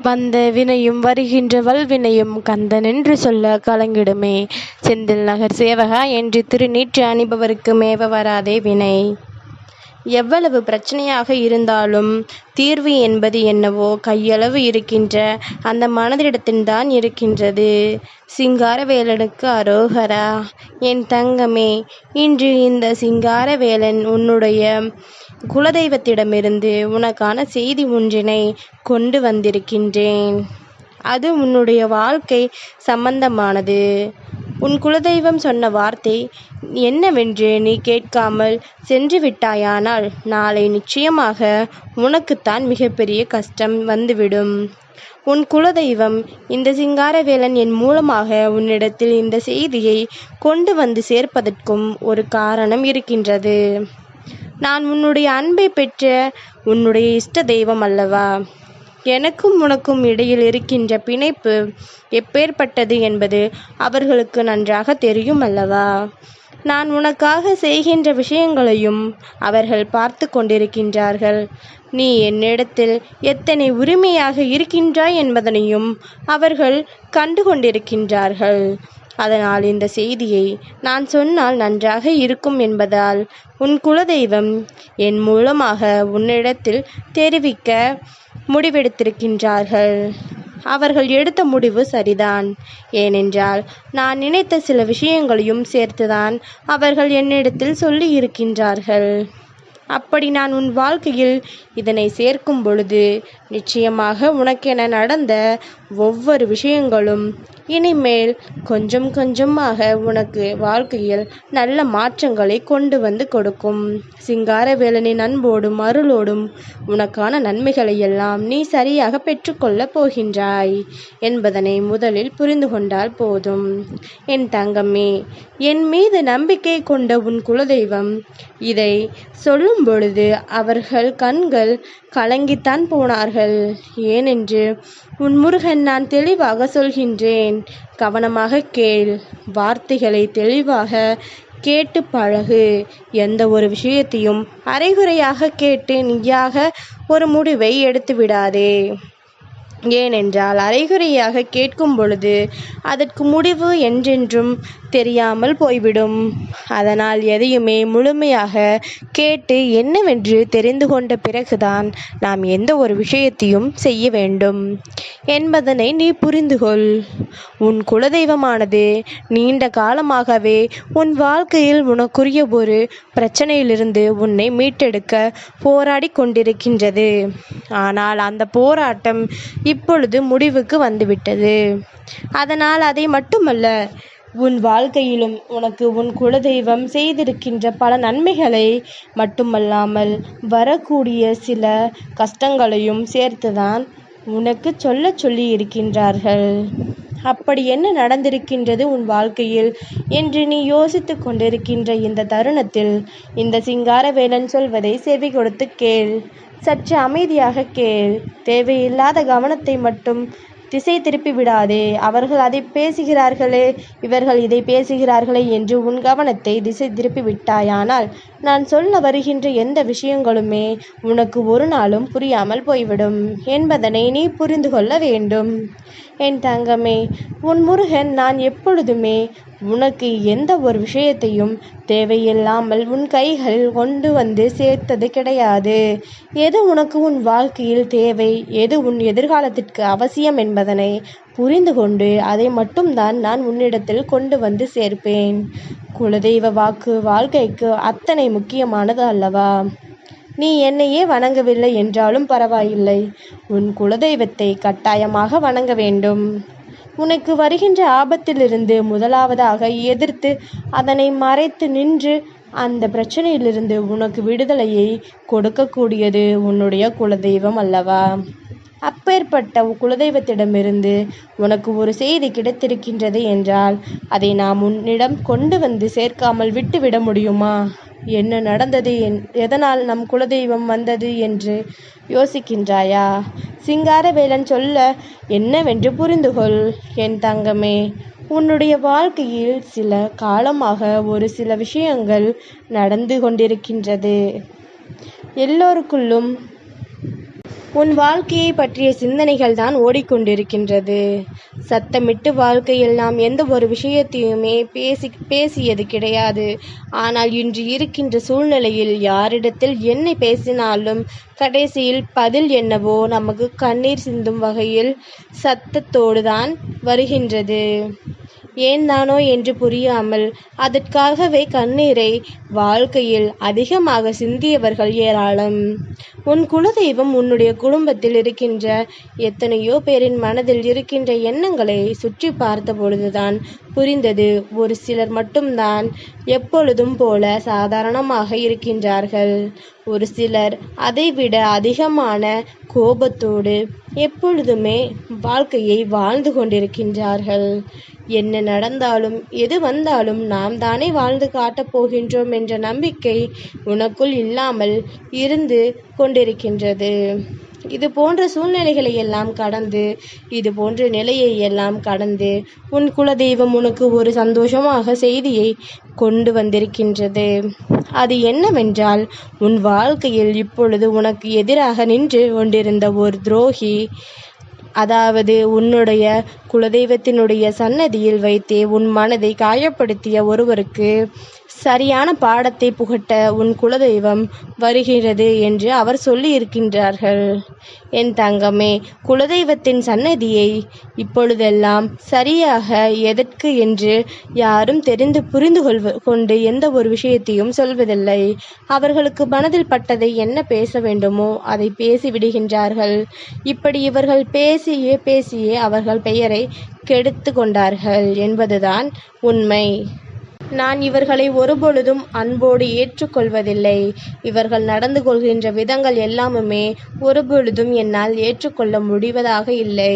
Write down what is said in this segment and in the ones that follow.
வந்த வினையும் வருகின்ற வல்வினையும் கந்தனென்று சொல்ல கலங்கிடுமே. செந்தில் நகர் சேவகா என்று திருநீற்று அணிபவருக்கு மேவ வராதே வினை. எவ்வளவு பிரச்சனையாக இருந்தாலும் தீர்வு என்பது என்னவோ கையளவு இருக்கின்ற அந்த மனதிடத்தில்தான் இருக்கின்றது. சிங்காரவேலனுக்கு அரோகரா. என் தங்கமே, இன்று இந்த சிங்காரவேலன் உன்னுடைய குலதெய்வத்திடமிருந்து உனக்கான செய்தி ஒன்றினை கொண்டு வந்திருக்கின்றேன். அது உன்னுடைய வாழ்க்கை சம்பந்தமானது. உன் குலதெய்வம் சொன்ன வார்த்தை என்னவென்று நீ கேட்காமல் சென்று விட்டாயானால் நாளை நிச்சயமாக உனக்குத்தான் மிகப்பெரிய கஷ்டம் வந்துவிடும். உன் குலதெய்வம் இந்த சிங்காரவேலன் என் மூலமாக உன்னிடத்தில் இந்த செய்தியை கொண்டு வந்து சேர்ப்பதற்கும் ஒரு காரணம் இருக்கின்றது. நான் உன்னுடைய அன்பை பெற்ற உன்னுடைய இஷ்ட தெய்வம் அல்லவா? எனக்கும் உனக்கும் இடையில் இருக்கின்ற பிணைப்பு எப்பேற்பட்டது என்பது அவர்களுக்கு நன்றாக தெரியும் அல்லவா? நான் உனக்காக செய்கின்ற விஷயங்களையும் அவர்கள் பார்த்து கொண்டிருக்கின்றார்கள். நீ என்னிடத்தில் எத்தனை உரிமையாக இருக்கின்றாய் என்பதனையும் அவர்கள் கண்டு கொண்டிருக்கின்றார்கள். அதனால் இந்த செய்தியை நான் சொன்னால் நன்றாக இருக்கும் என்பதால் உன் குலதெய்வம் என் மூலமாக உன்னிடத்தில் தெரிவிக்க முடிவெடுத்திருக்கின்றார்கள். அவர்கள் எடுத்த முடிவு சரிதான். ஏனென்றால் நான் நினைத்த சில விஷயங்களையும் சேர்த்துதான் அவர்கள் என்னிடத்தில் சொல்லி இருக்கின்றார்கள். அப்படி நான் உன் வாழ்க்கையில் இதனை சேர்க்கும் பொழுது நிச்சயமாக உனக்கென நடந்த ஒவ்வொரு விஷயங்களும் இனிமேல் கொஞ்சம் கொஞ்சமாக உனக்கு வாழ்க்கையில் நல்ல மாற்றங்களை கொண்டு வந்து கொடுக்கும். சிங்காரவேலனின் அன்போடும் அருளோடும் உனக்கான நன்மைகளை எல்லாம் நீ சரியாக பெற்றுக்கொள்ளப் போகின்றாய் என்பதனை முதலில் புரிந்து கொண்டால் போதும். என் தங்கமே, என் மீது நம்பிக்கை கொண்ட உன் குலதெய்வம் இதை சொல்லும் பொழுது அவர்கள் கண்கள் கலங்கித்தான் போனார்கள். ஏனென்று உன் முருகன் நான் தெளிவாக சொல்கின்றேன். கவனமாக கேள். வார்த்தைகளை தெளிவாக கேட்டு பழகு. எந்த ஒரு விஷயத்தையும் அரைகுறையாக கேட்டு நீயாக ஒரு முடிவை எடுத்து விடாதே. ஏனென்றால் அரைகுறையாக கேட்கும் பொழுது அதற்கு முடிவு என்றென்றும் தெரியாமல் போய்விடும். அதனால் எதையுமே முழுமையாக கேட்டு என்னவென்று தெரிந்து கொண்ட பிறகுதான் நாம் எந்த ஒரு விஷயத்தையும் செய்ய வேண்டும் என்பதனை நீ புரிந்து கொள். உன் குலதெய்வமானது நீண்ட காலமாகவே உன் வாழ்க்கையில் உனக்குரிய ஒரு பிரச்சனையிலிருந்து உன்னை மீட்டெடுக்க போராடி கொண்டிருக்கின்றது. ஆனால் அந்த போராட்டம் இப்பொழுது முடிவுக்கு வந்துவிட்டது. அதனால் அதை மட்டுமல்ல, உன் வாழ்க்கையிலும் உனக்கு உன் குலதெய்வம் செய்திருக்கின்ற பல நன்மைகளை மட்டுமல்லாமல் வரக்கூடிய சில கஷ்டங்களையும் சேர்த்துதான் உனக்கு சொல்லி இருக்கின்றார்கள். அப்படி என்ன நடந்திருக்கின்றது உன் வாழ்க்கையில் என்று நீ யோசித்து கொண்டிருக்கின்ற இந்த தருணத்தில் இந்த சிங்காரவேலன் சொல்வதை செவி கொடுத்து கேள். சற்று அமைதியாக கேள். தேவையில்லாத கவனத்தை மட்டும் திசை திருப்பி விடாதே. அவர்கள் அதை பேசுகிறார்களே, இவர்கள் இதை பேசுகிறார்களே என்று உன் கவனத்தை திசை திருப்பி விட்டாயானால் நான் சொல்ல வருகின்ற எந்த விஷயங்களுமே உனக்கு ஒரு நாளும் புரியாமல் போய்விடும் என்பதனை நீ புரிந்து கொள்ள வேண்டும். என் தங்கமே, உன் முருகன் நான் எப்பொழுதுமே உனக்கு எந்த ஒரு விஷயத்தையும் தேவையில்லாமல் உன் கைகளில் கொண்டு வந்து சேர்த்தது கிடையாது. எது உனக்கு உன் வாழ்க்கையில் தேவை, எது உன் எதிர்காலத்திற்கு அவசியம் என்பதனை புரிந்து கொண்டு அதை மட்டும்தான் நான் உன்னிடத்தில் கொண்டு வந்து சேர்ப்பேன். குலதெய்வ வாக்கு வாழ்க்கைக்கு அத்தனை முக்கியமானது அல்லவா? நீ என்னையே வணங்கவில்லை என்றாலும் பரவாயில்லை, உன் குலதெய்வத்தை கட்டாயமாக வணங்க வேண்டும். உனக்கு வருகின்ற ஆபத்திலிருந்து முதலாவதாக எதிர்த்து அதனை மறைத்து நின்று அந்த பிரச்சனையிலிருந்து உனக்கு விடுதலையை கொடுக்கக்கூடியது உன்னுடைய குலதெய்வம் அல்லவா? அப்பேற்பட்ட குலதெய்வத்திடமிருந்து உனக்கு ஒரு செய்தி கிடைத்திருக்கின்றது என்றால் அதை நாம் உன்னிடம் கொண்டு வந்து சேர்க்காமல் விட்டுவிட முடியுமா? என்ன நடந்தது, எதனால் நம் குலதெய்வம் வந்தது என்று யோசிக்கின்றாயா? சிங்காரவேலன் சொல்ல என்னவென்று புரிந்து கொள். என் தங்கமே, உன்னுடைய வாழ்க்கையில் சில காலமாக ஒரு சில விஷயங்கள் நடந்து கொண்டிருக்கின்றது. எல்லோருக்குள்ளும் உன் வாழ்க்கையை பற்றிய சிந்தனைகள் தான் ஓடிக்கொண்டிருக்கின்றது. சத்தமிட்டு வாழ்க்கையில் நாம் எந்த ஒரு விஷயத்தையுமே பேசியது கிடையாது. ஆனால் இன்று இருக்கின்ற சூழ்நிலையில் யாரிடத்தில் என்ன பேசினாலும் கடைசியில் பதில் என்னவோ நமக்கு கண்ணீர் சிந்தும் வகையில் சத்தத்தோடு தான் வருகின்றது. ஏன்தானோ என்று புரியாமல் அதற்காகவே கண்ணீரை வாழ்க்கையில் அதிகமாக சிந்தியவர்கள் ஏராளம். உன் குலதெய்வம் உன்னுடைய குடும்பத்தில் இருக்கின்ற எத்தனையோ பேரின் மனதில் இருக்கின்ற எண்ணங்களை சுற்றி பார்த்த பொழுதுதான் புரிந்தது. ஒரு சிலர் மட்டும்தான் எப்பொழுதும் போல சாதாரணமாக இருக்கின்றார்கள். ஒரு சிலர் அதைவிட அதிகமான கோபத்தோடு எப்பொழுதுமே வாழ்க்கையை வாழ்ந்து கொண்டிருக்கின்றார்கள். என்ன நடந்தாலும் எது வந்தாலும் நாம் தானே வாழ்ந்து காட்டப் போகின்றோம் என்ற நம்பிக்கை உனக்குள் இல்லாமல் இருந்து கொண்டிருக்கின்றது. இது போன்ற சூழ்நிலைகளை எல்லாம் கடந்து, இது போன்ற நிலையை எல்லாம் கடந்து உன் குலதெய்வம் உனக்கு ஒரு சந்தோஷமாக செய்தியை கொண்டு வந்திருக்கின்றது. அது என்னவென்றால், உன் வாழ்க்கையில் இப்பொழுது உனக்கு எதிராக நின்று கொண்டிருந்த ஒரு துரோகி, அதாவது உன்னுடைய குலதெய்வத்தினுடைய சன்னதியில் வைத்தே உன் மனதை காயப்படுத்திய ஒருவருக்கு சரியான பாடத்தை புகட்ட உன் குலதெய்வம் வருகிறது என்று அவர் சொல்லி இருக்கின்றார்கள். என் தங்கமே, குலதெய்வத்தின் சன்னதியை இப்பொழுதெல்லாம் சரியாக எதற்கு என்று யாரும் புரிந்து கொண்டு எந்த ஒரு விஷயத்தையும் சொல்வதில்லை. அவர்களுக்கு மனதில் பட்டதை என்ன பேச வேண்டுமோ அதை பேசிவிடுகின்றார்கள். இப்படி இவர்கள் பேசியே அவர்கள் பெயரை கெடுத்து கொண்டார்கள் என்பதுதான் உண்மை. நான் இவர்களை ஒருபொழுதும் அன்போடு ஏற்றுக்கொள்வதில்லை. இவர்கள் நடந்து கொள்கின்ற விதங்கள் எல்லாமுமே ஒருபொழுதும் என்னால் ஏற்றுக்கொள்ள முடிவதாக இல்லை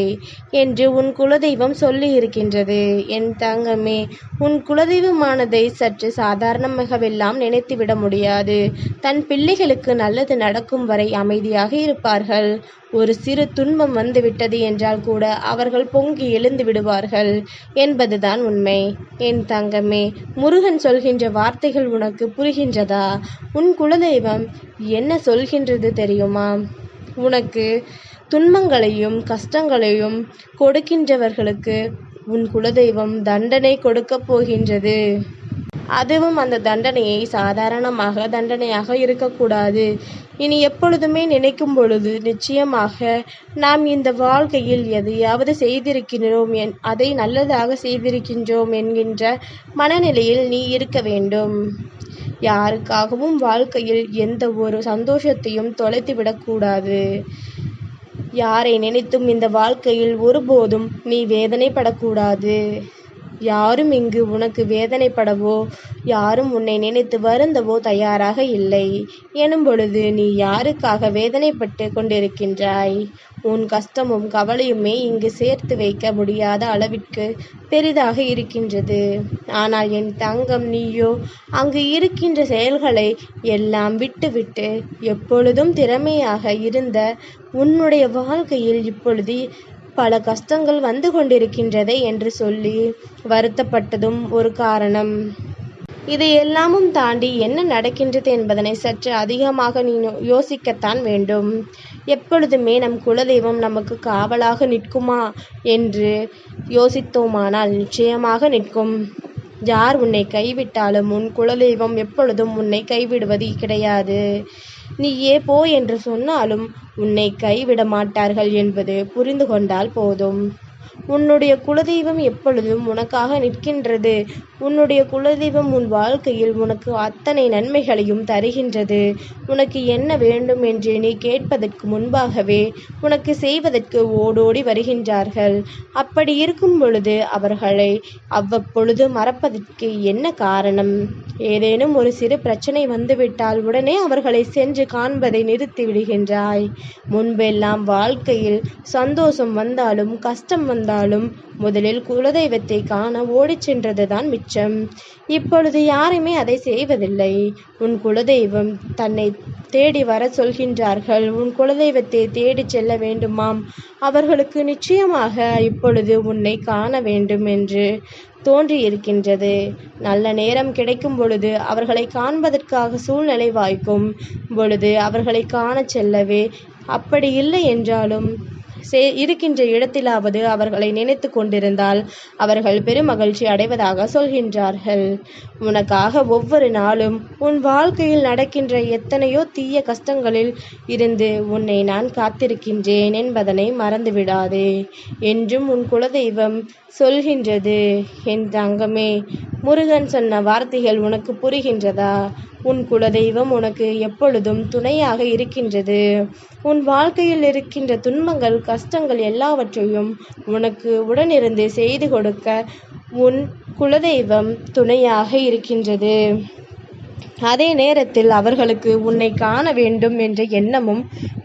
என்று உன் குலதெய்வம் சொல்லி இருக்கின்றது. என் தங்கமே, உன் குலதெய்வமானதை சற்று சாதாரணமாகவெல்லாம் நினைத்துவிட முடியாது. தன் பிள்ளைகளுக்கு நல்லது நடக்கும் வரை அமைதியாக இருப்பார்கள். ஒரு சிறு துன்பம் வந்துவிட்டது என்றால் கூட அவர்கள் பொங்கி எழுந்து விடுவார்கள் என்பதுதான் உண்மை. என் தங்கமே, முருகன் சொல்கின்ற வார்த்தைகள் உனக்கு புரிகின்றதா? உன் குலதெய்வம் என்ன சொல்கின்றது தெரியுமா? உனக்கு துன்பங்களையும் கஷ்டங்களையும் கொடுக்கின்றவர்களுக்கு உன் குலதெய்வம் தண்டனை கொடுக்கப் போகின்றது. அதுவும் அந்த தண்டனையை சாதாரணமாக தண்டனையாக இருக்கக்கூடாது. இனி எப்பொழுதுமே நினைக்கும் பொழுது நிச்சயமாக நாம் இந்த வாழ்க்கையில் எதையாவது செய்திருக்கின்றோம், அதை நல்லதாக செய்திருக்கின்றோம் என்கின்ற மனநிலையில் நீ இருக்க வேண்டும். யாருக்காகவும் வாழ்க்கையில் எந்த ஒரு சந்தோஷத்தையும் தொலைத்துவிடக்கூடாது. யாரை நினைத்தும் இந்த வாழ்க்கையில் ஒருபோதும் நீ வேதனைப்படக்கூடாது. யாரும் இங்கு உனக்கு வேதனைப்படவோ, யாரும் உன்னை நினைத்து வருந்தவோ தயாராக இல்லை எனும் பொழுது நீ யாருக்காக வேதனைப்பட்டு கொண்டிருக்கின்றாய்? உன் கஷ்டமும் கவலையுமே இங்கு சேர்த்து வைக்க முடியாத அளவிற்கு பெரிதாக இருக்கின்றது. ஆனால் என் தங்கம், நீயோ அங்கு இருக்கின்ற செயல்களை எல்லாம் விட்டுவிட்டு எப்பொழுதும் திறமையாக இருந்த உன்னுடைய வாழ்க்கையில் இப்பொழுது பல கஷ்டங்கள் வந்து கொண்டிருக்கின்றதே என்று சொல்லி வருத்தப்பட்டதும் ஒரு காரணம். இதை எல்லாமும் தாண்டி என்ன நடக்கின்றது என்பதனை சற்று அதிகமாக நீ யோசிக்கத்தான் வேண்டும். எப்பொழுதுமே நம் குலதெய்வம் நமக்கு காவலாக நிற்குமா என்று யோசித்தோமானால் நிச்சயமாக நிற்கும். யார் உன்னை கைவிட்டாலும் உன் குலதெய்வம் எப்பொழுதும் உன்னை கைவிடுவது கிடையாது. நீயே போ என்று சொன்னாலும் உன்னை கைவிட மாட்டார்கள் என்பது புரிந்து கொண்டால் போதும். உன்னுடைய குலதெய்வம் எப்பொழுதும் உனக்காக நிற்கின்றது. உன்னுடைய குலதெய்வம் உன் வாழ்க்கையில் உனக்கு அத்தனை நன்மைகளையும் தருகின்றது. உனக்கு என்ன வேண்டும் என்று நீ கேட்பதற்கு முன்பாகவே உனக்கு செய்வதற்கு ஓடோடி வருகின்றார்கள். அப்படி இருக்கும் பொழுது அவர்களை அவ்வப்பொழுது மறப்பதற்கு என்ன காரணம்? ஏதேனும் ஒரு சிறு பிரச்சனை வந்துவிட்டால் உடனே அவர்களை சென்று காண்பதை நிறுத்தி விடுகின்றாய். முன்பெல்லாம் வாழ்க்கையில் சந்தோஷம் வந்தாலும் கஷ்டம் வந்தாலும் முதலில் குலதெய்வத்தை காண ஓடிச் சென்றதுதான் மிச்சம். இப்பொழுது யாருமே அதை செய்வதில்லை. உன் குலதெய்வம் தன்னை தேடி வர சொல்கின்றார்கள். உன் குலதெய்வத்தை தேடி செல்ல வேண்டுமாம். அவர்களுக்கு நிச்சயமாக இப்பொழுது உன்னை காண வேண்டும் என்று தோன்றியிருக்கின்றது. நல்ல நேரம் கிடைக்கும் பொழுது அவர்களை காண்பதற்காக சூழ்நிலை வாய்க்கும் பொழுது அவர்களை காண செல்லவே அப்படி இல்லை என்றாலும் இருக்கின்ற இடத்திலாவது அவர்களை நினைத்து கொண்டிருந்தால் அவர்கள் பெருமகிழ்ச்சி அடைவதாக சொல்கின்றார்கள். உனக்காக ஒவ்வொரு நாளும் உன் வாழ்க்கையில் நடக்கின்ற எத்தனையோ தீய கஷ்டங்களில் இருந்து உன்னை நான் காத்திருக்கின்றேன் என்பதனை மறந்துவிடாதே என்றும் உன் குலதெய்வம் சொல்கின்றது. என் தங்கமே, முருகன் சொன்ன வார்த்தைகள் உனக்கு புரிகின்றதா? உன் குலதெய்வம் உனக்கு எப்பொழுதும் துணையாக இருக்கின்றது. உன் வாழ்க்கையில் இருக்கின்ற துன்பங்கள் கஷ்டங்கள் எல்லாவற்றையும் உனக்கு உடனிருந்து செய்து கொடுக்க உன் குலதெய்வம் துணையாக இருக்கின்றது. அதே நேரத்தில் அவர்களுக்கு உன்னை காண வேண்டும் என்ற எண்ணமும்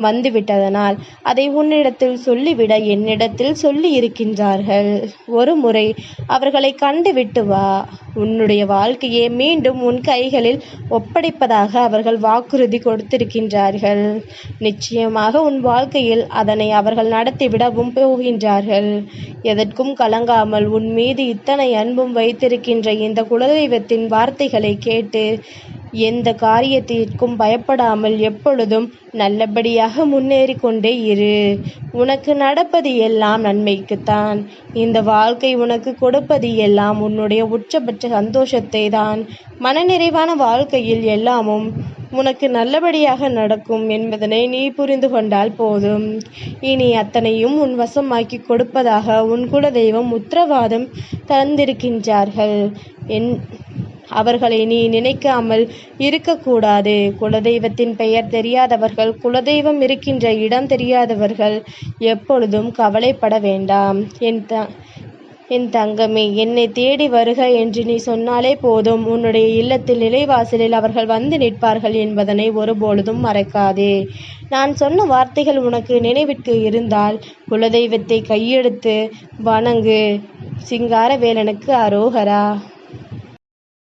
வந்துவிட்டதனால் அதை உன்னிடத்தில் சொல்லிவிட என்னிடத்தில் சொல்லி இருக்கின்றார்கள். ஒரு முறை அவர்களை கண்டுவிட்டு வா. உன்னுடைய வாழ்க்கையை மீண்டும் உன் கைகளில் ஒப்படைப்பதாக அவர்கள் வாக்குறுதி கொடுத்திருக்கின்றார்கள். நிச்சயமாக உன் வாழ்க்கையில் அதனை அவர்கள் நடத்திவிடவும் போகின்றார்கள். எதற்கும் கலங்காமல் உன் மீது இத்தனை அன்பும் வைத்திருக்கின்ற இந்த குலதெய்வத்தின் வார்த்தைகளை கேட்டு எந்த காரியத்திற்கும் பயப்படாமல் எப்பொழுதும் நல்லபடியாக முன்னேறி கொண்டே இரு. உனக்கு நடப்பது எல்லாம் நன்மைக்குத்தான். இந்த வாழ்க்கை உனக்கு கொடுப்பது எல்லாம் உன்னுடைய உச்சபட்ச சந்தோஷத்தை தான். மனநிறைவான வாழ்க்கையில் எல்லாமும் உனக்கு நல்லபடியாக நடக்கும் என்பதனை நீ புரிந்து கொண்டால் போதும். இனி அத்தனையும் உன் வசமாக்கி கொடுப்பதாக உன் குலதெய்வம் உத்தரவாதம் தந்திருக்கின்றார்கள். அவர்களை நீ நினைக்காமல் இருக்கக்கூடாது. குலதெய்வத்தின் பெயர் தெரியாதவர்கள், குலதெய்வம் இருக்கின்ற இடம் தெரியாதவர்கள் எப்பொழுதும் கவலைப்பட வேண்டாம். என் தங்கமே, என்னை தேடி வருக என்று நீ சொன்னாலே போதும். உன்னுடைய இல்லத்தில் நிலைவாசலில் அவர்கள் வந்து நிற்பார்கள் என்பதனை ஒருபொழுதும் மறக்காதே. நான் சொன்ன வார்த்தைகள் உனக்கு நினைவிற்கு இருந்தால் குலதெய்வத்தை கையெடுத்து வணங்கு. சிங்காரவேலனுக்கு அரோகரா.